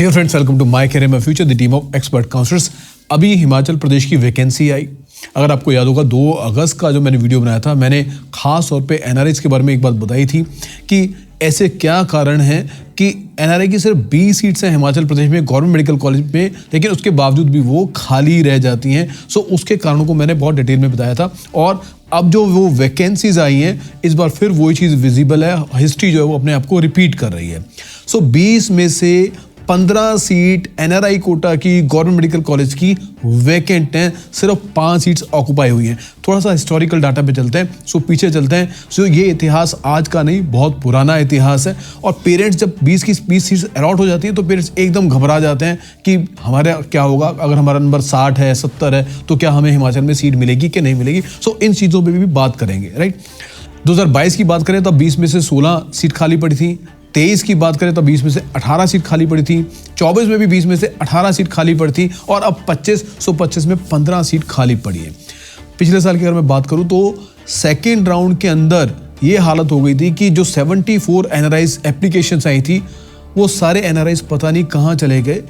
Dear friends, welcome to my career my future, the team of expert counsellors. अभी हिमाचल प्रदेश की vacancy आई। अगर आपको याद होगा 2 अगस्त का जो मैंने वीडियो बनाया था, मैंने खास तौर पे एनआरआई के बारे में एक बात बताई थी कि ऐसे क्या कारण है कि एनआरआई की सिर्फ 20 सीट्स हैं हिमाचल प्रदेश में गवर्नमेंट मेडिकल कॉलेज में, लेकिन उसके बावजूद भी वो खाली रह जाती हैं। सो उसके कारणों को मैंने बहुत डिटेल में बताया था और अब जो वो वैकेंसीज आई हैं, इस बार फिर वही चीज़ विजिबल है। हिस्ट्री जो है वो अपने आप को रिपीट कर रही है। सो 20 में से 15 सीट एनआरआई कोटा की गवर्नमेंट मेडिकल कॉलेज की वैकेंट हैं, सिर्फ 5 सीट्स ऑक्यूपाई हुई हैं। थोड़ा सा हिस्टोरिकल डाटा पे चलते हैं, पीछे चलते हैं। ये इतिहास आज का नहीं, बहुत पुराना इतिहास है। और पेरेंट्स जब 20 सीट्स अलॉट हो जाती है तो पेरेंट्स एकदम घबरा जाते हैं कि हमारा क्या होगा, अगर हमारा नंबर 60 है 70 है तो क्या हमें हिमाचल में सीट मिलेगी कि नहीं मिलेगी। इन चीज़ों पर भी बात करेंगे, राइट। 2022 की बात करें तो 20 में से 16 सीट खाली पड़ी थी। 23 की बात करें तो 20 में से 18 सीट खाली पड़ी थी। 24 में भी 20 में से 18 सीट खाली पड़ी थी और अब 25 में 15 सीट खाली पड़ी है। पिछले साल की अगर मैं बात करूं तो सेकेंड राउंड के अंदर ये हालत हो गई थी कि जो 74 एनआरआईज एप्लीकेशंस आई थी, वो सारे एनआरआईज पता नहीं कहाँ चले गए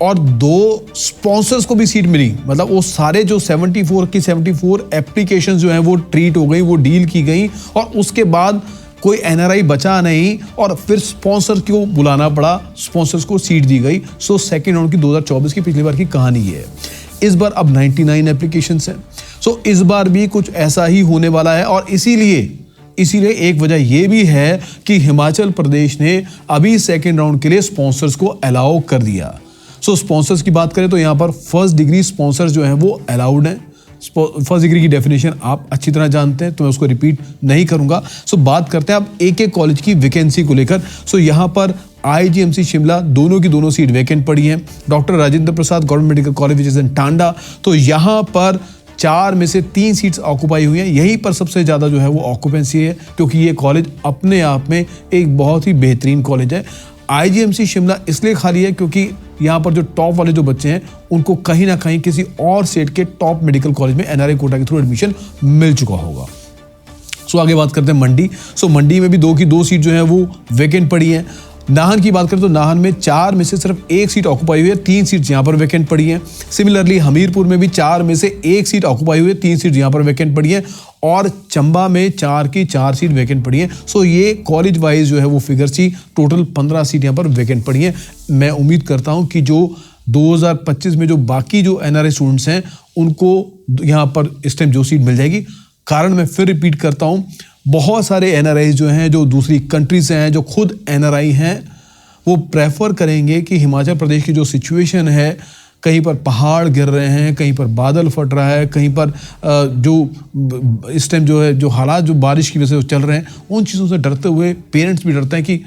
और 2 स्पॉन्सर्स को भी सीट मिली। मतलब वो सारे जो 74 एप्लीकेशन जो हैं वो ट्रीट हो गई, वो डील की गई और उसके बाद कोई एनआरआई बचा नहीं और फिर स्पॉन्सर को बुलाना पड़ा, स्पॉन्सर्स को सीट दी गई। सेकेंड राउंड की 2024 की पिछली बार की कहानी ये है। इस बार अब 99 एप्लीकेशंस हैं। इस बार भी कुछ ऐसा ही होने वाला है और इसीलिए एक वजह ये भी है कि हिमाचल प्रदेश ने अभी सेकेंड राउंड के लिए स्पॉन्सर्स को अलाउ कर दिया। स्पॉन्सर्स की बात करें तो यहाँ पर फर्स्ट डिग्री स्पॉन्सर्स जो हैं वो अलाउड हैं। फर्स्ट डिग्री की डेफिनेशन आप अच्छी तरह जानते हैं तो मैं उसको रिपीट नहीं करूंगा। बात करते हैं अब एक कॉलेज की वैकेंसी को लेकर। यहाँ पर आईजीएमसी शिमला दोनों की दोनों सीट वैकेंट पड़ी हैं। Doctor Rajendra Prasad government medical college which is in Tanda, तो यहाँ पर 4 में से 3 सीट्स ऑक्यूपाई हुई हैं। यहीं पर सबसे ज़्यादा जो है वो ऑक्यूपेंसी है, क्योंकि ये कॉलेज अपने आप में एक बहुत ही बेहतरीन कॉलेज है। आईजीएमसी शिमला इसलिए खाली है क्योंकि यहाँ पर जो टॉप वाले जो बच्चे हैं उनको कहीं ना कहीं किसी और स्टेट के टॉप मेडिकल कॉलेज में एनआरआई कोटा के थ्रू एडमिशन मिल चुका होगा। आगे बात करते हैं मंडी। मंडी में भी 2 की 2 सीट जो है वो वैकेंट पड़ी हैं। नाहन की बात करें तो नाहन में 4 में से सिर्फ 1 सीट ऑक्यूपाई हुई है, 3 सीट यहाँ पर वैकेंट पड़ी हैं। सिमिलरली हमीरपुर में भी 4 में से 1 सीट ऑक्यूपाई हुई है, 3 सीट यहाँ पर वैकेंट पड़ी है और चंबा में 4 की 4 सीट वैकेंट पड़ी है। ये कॉलेज वाइज जो है वो फिगर्स थी। टोटल 15 सीट यहाँ पर वैकेंट पड़ी है। मैं उम्मीद करता हूँ कि जो 2025 में जो बाकी जो एनआरआई स्टूडेंट्स हैं उनको यहाँ पर इस टाइम जो सीट मिल जाएगी। कारण मैं फिर रिपीट करता हूँ, बहुत सारे एनआरआई जो हैं जो दूसरी कंट्री से हैं, जो खुद एनआरआई हैं, वो प्रेफर करेंगे कि हिमाचल प्रदेश की जो सिचुएशन है, कहीं पर पहाड़ गिर रहे हैं, कहीं पर बादल फट रहा है, कहीं पर जो इस टाइम जो है जो हालात जो बारिश की वजह से चल रहे हैं, उन चीज़ों से डरते हुए पेरेंट्स भी डरते हैं कि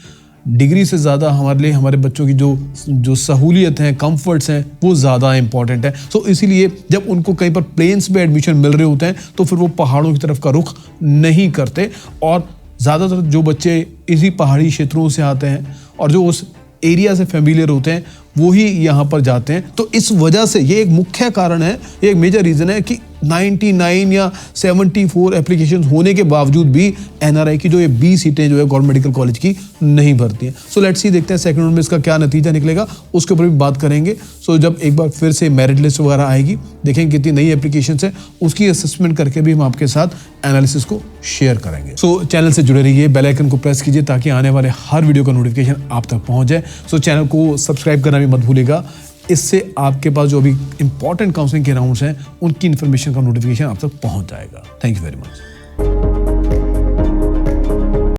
डिग्री से ज़्यादा हमारे लिए हमारे बच्चों की जो सहूलियत हैं, कंफर्ट्स हैं, वो ज़्यादा इंपॉर्टेंट है। इसीलिए जब उनको कहीं पर प्लेन्स में एडमिशन मिल रहे होते हैं तो फिर वो पहाड़ों की तरफ का रुख नहीं करते और ज़्यादातर जो बच्चे इसी पहाड़ी क्षेत्रों से आते हैं और जो उस एरिया से फेमिलियर होते हैं वो ही यहाँ पर जाते हैं। तो इस वजह से ये एक मुख्य कारण है, ये एक मेजर रीज़न है कि 99 या 74 एप्लीकेशन होने के बावजूद भी एनआरआई की जो ये 20 सीटें जो है गवर्नमेंट मेडिकल कॉलेज की नहीं भरती हैं। लेट्स सी, देखते हैं सेकंड राउंड में इसका क्या नतीजा निकलेगा, उसके ऊपर भी बात करेंगे। जब एक बार फिर से मेरिट लिस्ट वगैरह आएगी, देखेंगे कितनी नई एप्लीकेशन है, उसकी असेसमेंट करके भी हम आपके साथ एनालिसिस को शेयर करेंगे। चैनल से जुड़े रहिए, बेल आइकन को प्रेस कीजिए ताकि आने वाले हर वीडियो का नोटिफिकेशन आप तक पहुंच जाए। चैनल को सब्सक्राइब करना भी मत भूलिएगा। इससे आपके पास जो अभी इंपॉर्टेंट काउंसलिंग के राउंड्स हैं उनकी इन्फॉर्मेशन का नोटिफिकेशन आप तक पहुंच जाएगा। Thank you very much.